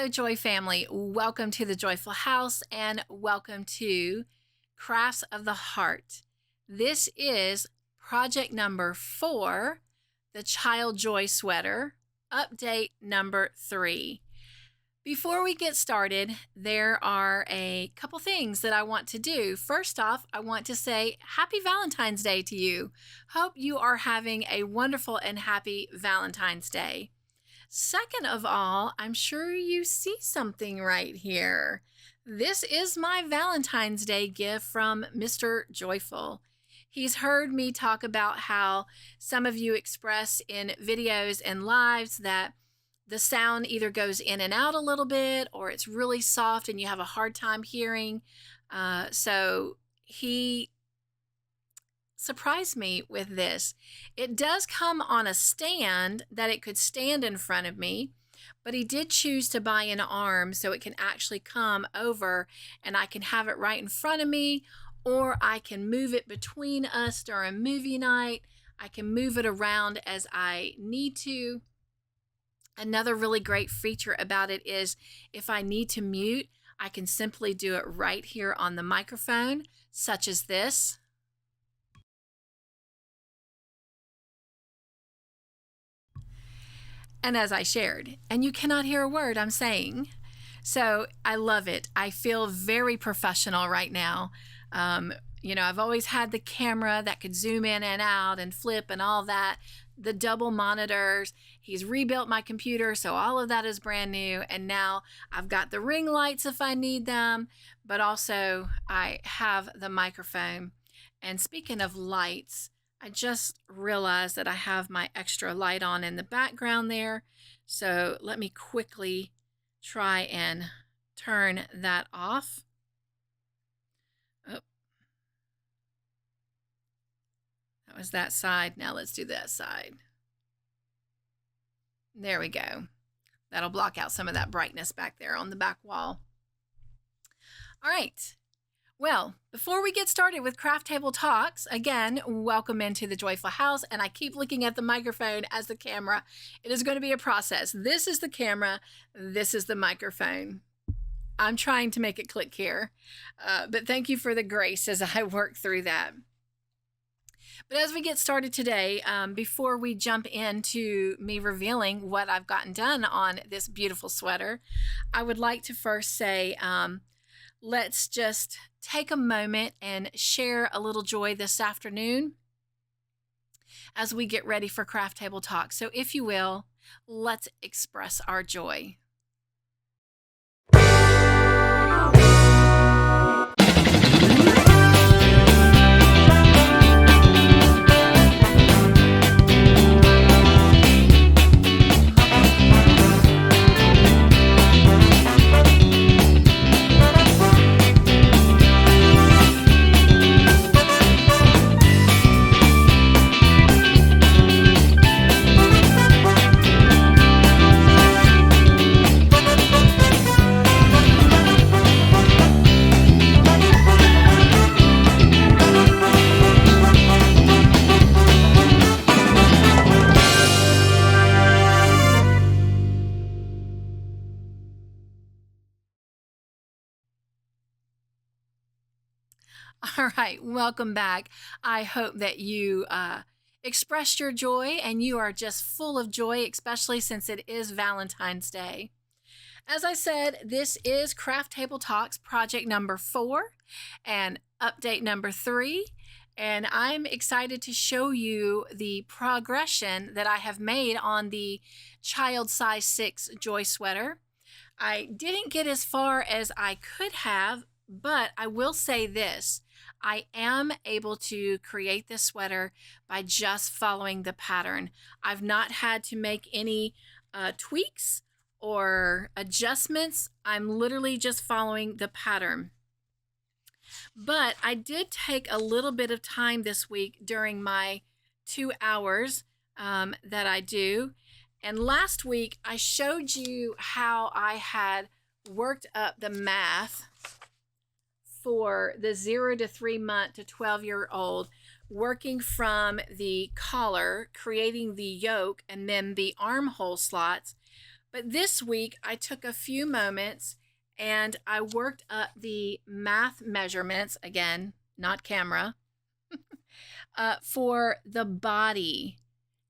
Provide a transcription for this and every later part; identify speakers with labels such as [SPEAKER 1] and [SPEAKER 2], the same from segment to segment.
[SPEAKER 1] Hello, Joy family. Welcome to the Joyful House and welcome to Crafts of the Heart. This is project number 4, the Child Joy Sweater, update number 3. Before we get started, there are a couple things that I want to do. First off, I want to say Happy Valentine's Day to you. Hope you are having a wonderful and happy Valentine's Day. Second of all, I'm sure you see something right here. This is my Valentine's Day gift from Mr. Joyful. He's heard me talk about how some of you express in videos and lives that the sound either goes in and out a little bit or it's really soft and you have a hard time hearing. So he surprised me with this. It does come on a stand that it could stand in front of me, but he did choose to buy an arm so it can actually come over and I can have it right in front of me, or I can move it between us during movie night. I can move it around as I need to. Another really great feature about it is if I need to mute, I can simply do it right here on the microphone, such as this. And as I shared, and you cannot hear a word I'm saying. So I love it. I feel very professional right now. I've always had the camera that could zoom in and out and flip and all that, the double monitors. He's rebuilt my computer, so all of that is brand new. And now I've got the ring lights if I need them, but also I have the microphone. And speaking of lights, I just realized that I have my extra light on in the background there. So let me quickly try and turn that off. Oh, that was that side. Now let's do that side. There we go. That'll block out some of that brightness back there on the back wall. All right. Well, before we get started with Craft Table Talks, again, welcome into the Joyful House, and I keep looking at the microphone as the camera. It is going to be a process. This is the camera. This is the microphone. I'm trying to make it click here, but thank you for the grace as I work through that. But as we get started today, before we jump into me revealing what I've gotten done on this beautiful sweater, I would like to first say, let's just take a moment and share a little joy this afternoon as we get ready for Craft Table Talk. So if you will, let's express our joy. All right, welcome back. I hope that you expressed your joy and you are just full of joy, especially since it is Valentine's Day. As I said, this is Craft Table Talks project number 4 and update number 3. And I'm excited to show you the progression that I have made on the child size 6 Joy Sweater. I didn't get as far as I could have, but I will say this. I am able to create this sweater by just following the pattern. I've not had to make any tweaks or adjustments. I'm literally just following the pattern. But I did take a little bit of time this week during my 2 hours that I do. And last week I showed you how I had worked up the math for the 0 to 3 month to 12-year-old, working from the collar, creating the yoke, and then the armhole slots. But this week I took a few moments and I worked up the math measurements, again, not camera, for the body,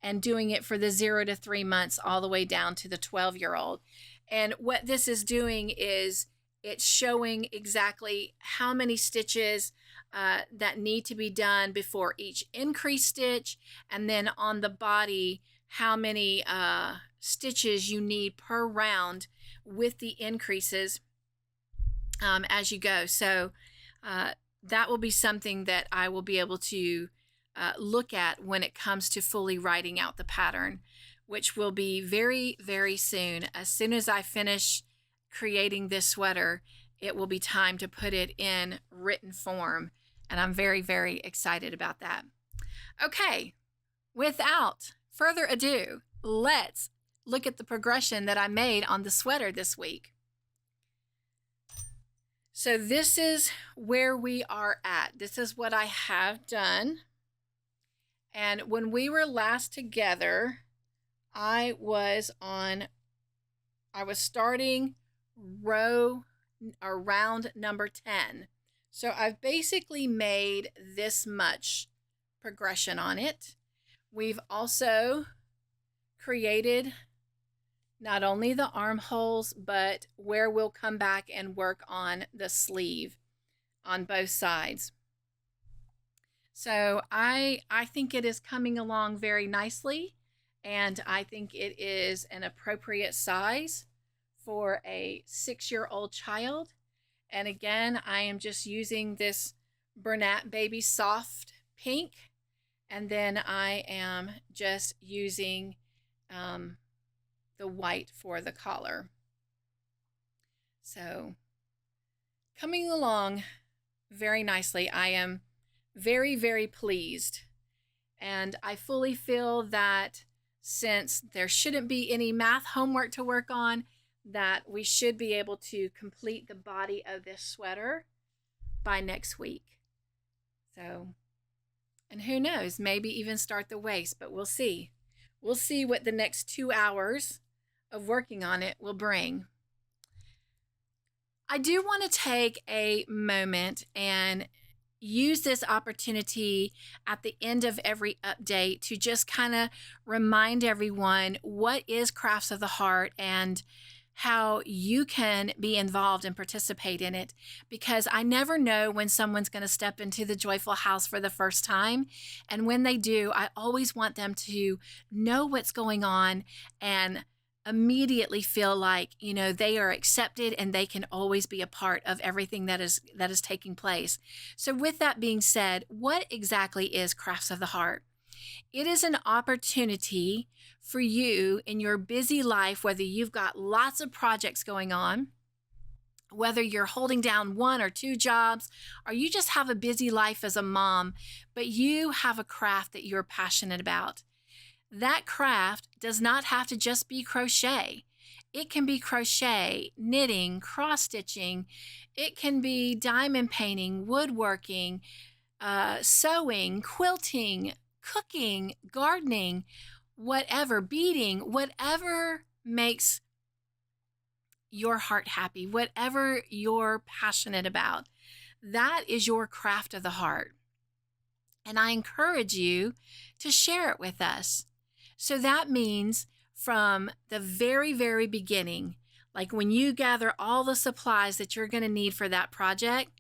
[SPEAKER 1] and doing it for the 0 to 3 months all the way down to the 12-year-old. And what this is doing is it's showing exactly how many stitches that need to be done before each increase stitch, and then on the body, how many stitches you need per round with the increases as you go. So that will be something that I will be able to look at when it comes to fully writing out the pattern, which will be very, very soon. As soon as I finish creating this sweater, it will be time to put it in written form, and I'm very, very excited about that. Okay, without further ado, let's look at the progression that I made on the sweater this week. So this is where we are at. This is what I have done. And when we were last together, I was starting row or round number 10. So I've basically made this much progression on it. We've also created not only the armholes, but where we'll come back and work on the sleeve on both sides. So I think it is coming along very nicely, and I think it is an appropriate size for a 6-year-old child. And again, I am just using this Bernat Baby Soft Pink, and then I am just using the white for the collar. So coming along very nicely. I am very, very pleased. And I fully feel that since there shouldn't be any math homework to work on, that we should be able to complete the body of this sweater by next week. So, and who knows, maybe even start the waist, but we'll see. We'll see what the next 2 hours of working on it will bring. I do want to take a moment and use this opportunity at the end of every update to just kind of remind everyone what is Crafts of the Heart and how you can be involved and participate in it, because I never know when someone's going to step into the Joyful House for the first time. And when they do, I always want them to know what's going on and immediately feel like, you know, they are accepted and they can always be a part of everything that is taking place. So with that being said, what exactly is Crafts of the Heart? It is an opportunity for you in your busy life, whether you've got lots of projects going on, whether you're holding down 1 or 2 jobs, or you just have a busy life as a mom, but you have a craft that you're passionate about. That craft does not have to just be crochet. It can be crochet, knitting, cross-stitching. It can be diamond painting, woodworking, sewing, quilting, cooking, gardening, whatever, beading, whatever makes your heart happy, whatever you're passionate about. That is your craft of the heart. And I encourage you to share it with us. So that means from the very, very beginning, like when you gather all the supplies that you're going to need for that project,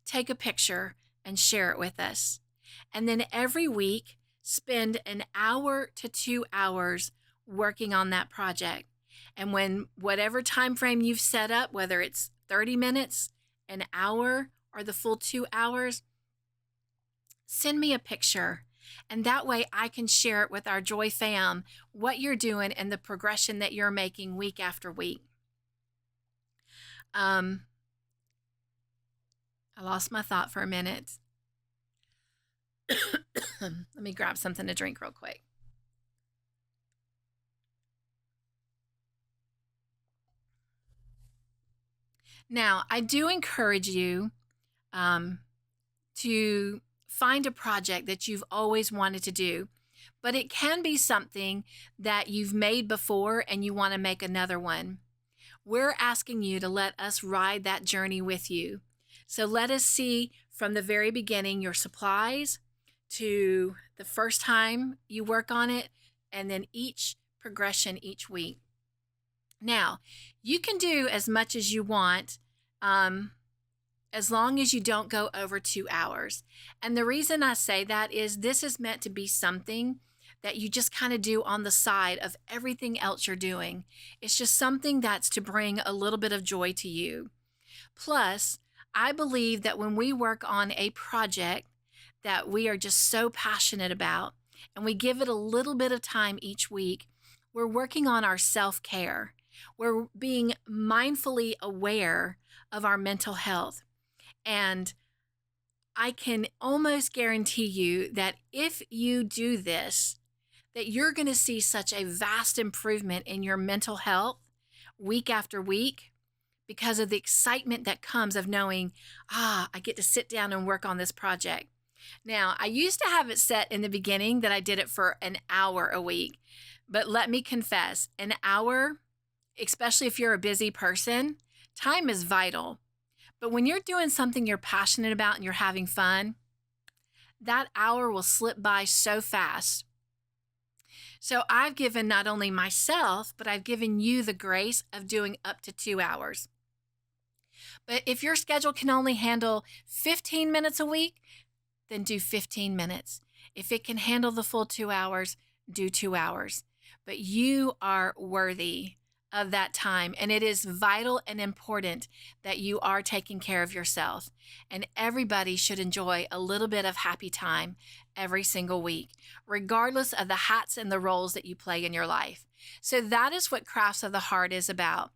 [SPEAKER 1] take a picture and share it with us. And then every week, spend an hour to 2 hours working on that project. And when whatever time frame you've set up, whether it's 30 minutes, an hour, or the full 2 hours, send me a picture. And that way I can share it with our Joy fam, what you're doing and the progression that you're making week after week. I lost my thought for a minute. Let me grab something to drink real quick. Now, I do encourage you to find a project that you've always wanted to do. but it can be something that you've made before and you want to make another one. We're asking you to let us ride that journey with you. So let us see from the very beginning your supplies to the first time you work on it, and then each progression each week. Now, you can do as much as you want, as long as you don't go over 2 hours. And the reason I say that is this is meant to be something that you just kind of do on the side of everything else you're doing. It's just something that's to bring a little bit of joy to you. Plus, I believe that when we work on a project that we are just so passionate about, and we give it a little bit of time each week, we're working on our self-care. We're being mindfully aware of our mental health. And I can almost guarantee you that if you do this, that you're going to see such a vast improvement in your mental health week after week because of the excitement that comes of knowing, I get to sit down and work on this project. Now, I used to have it set in the beginning that I did it for an hour a week, but let me confess, an hour, especially if you're a busy person, time is vital. But when you're doing something you're passionate about and you're having fun, that hour will slip by so fast. So I've given not only myself, but I've given you the grace of doing up to 2 hours. But if your schedule can only handle 15 minutes a week, then do 15 minutes. If it can handle the full 2 hours, do 2 hours. But you are worthy of that time, and it is vital and important that you are taking care of yourself. And everybody should enjoy a little bit of happy time every single week, regardless of the hats and the roles that you play in your life. So that is what Crafts of the Heart is about.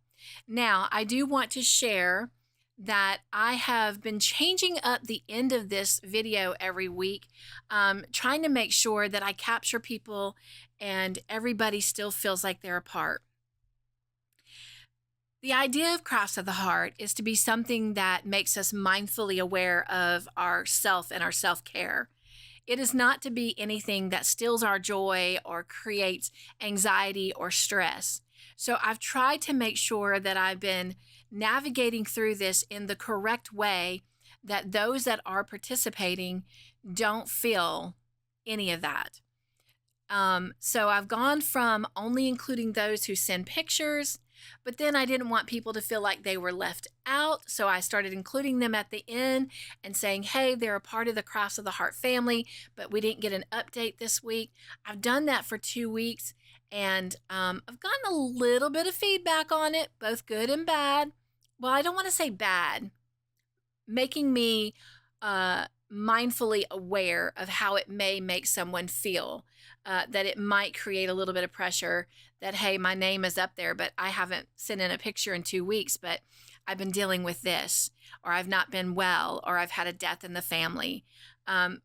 [SPEAKER 1] Now, I do want to share that I have been changing up the end of this video every week, trying to make sure that I capture people and everybody still feels like they're a part. The idea of Crafts of the Heart is to be something that makes us mindfully aware of ourself and our self-care. It is not to be anything that steals our joy or creates anxiety or stress. So I've tried to make sure that I've been navigating through this in the correct way, that those that are participating don't feel any of that. So I've gone from only including those who send pictures, but then I didn't want people to feel like they were left out. So I started including them at the end and saying, hey, they're a part of the Crafts of the Heart family, but we didn't get an update this week. I've done that for 2 weeks, and I've gotten a little bit of feedback on it, both good and bad. Well, I don't want to say bad, making me mindfully aware of how it may make someone feel, that it might create a little bit of pressure that, hey, my name is up there, but I haven't sent in a picture in 2 weeks, but I've been dealing with this, or I've not been well, or I've had a death in the family,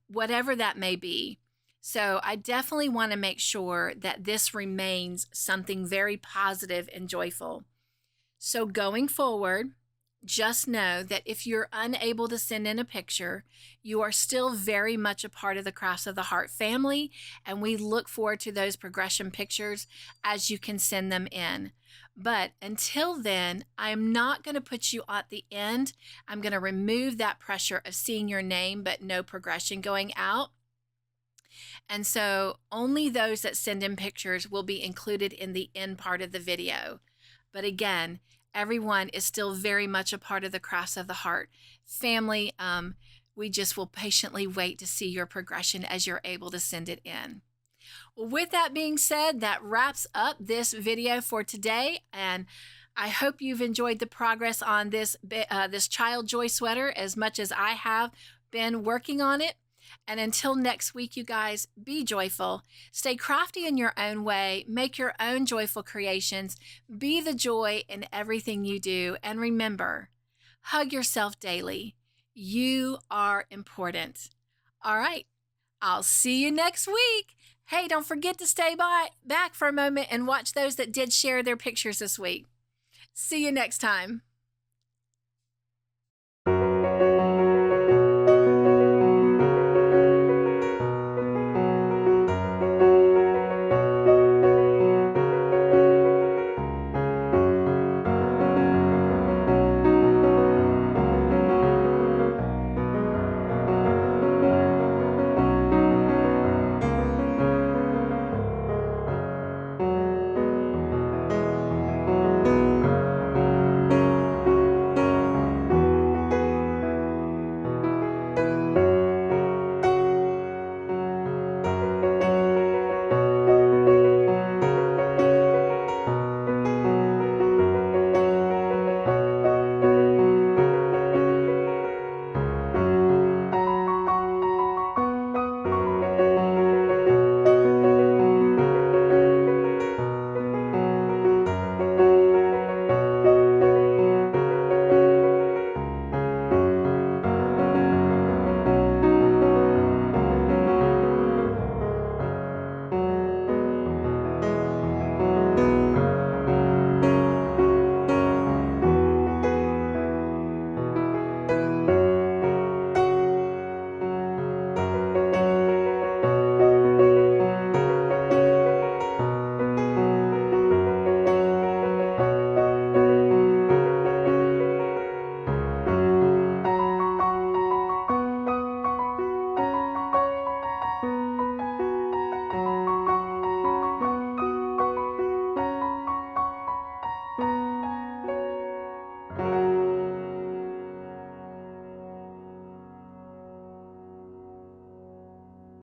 [SPEAKER 1] whatever that may be. So I definitely want to make sure that this remains something very positive and joyful. So going forward, just know that if you're unable to send in a picture, you are still very much a part of the Crafts of the Heart family, and we look forward to those progression pictures as you can send them in. But until then, I am not going to put you at the end. I'm going to remove that pressure of seeing your name but no progression going out. And so only those that send in pictures will be included in the end part of the video. But again, everyone is still very much a part of the Crafts of the Heart family. We just will patiently wait to see your progression as you're able to send it in. Well, with that being said, that wraps up this video for today, and I hope you've enjoyed the progress on this Child Joy sweater as much as I have been working on it. And until next week, you guys, be joyful. Stay crafty in your own way. Make your own joyful creations. Be the joy in everything you do. And remember, hug yourself daily. You are important. All right, I'll see you next week. Hey, don't forget to stay back for a moment and watch those that did share their pictures this week. See you next time.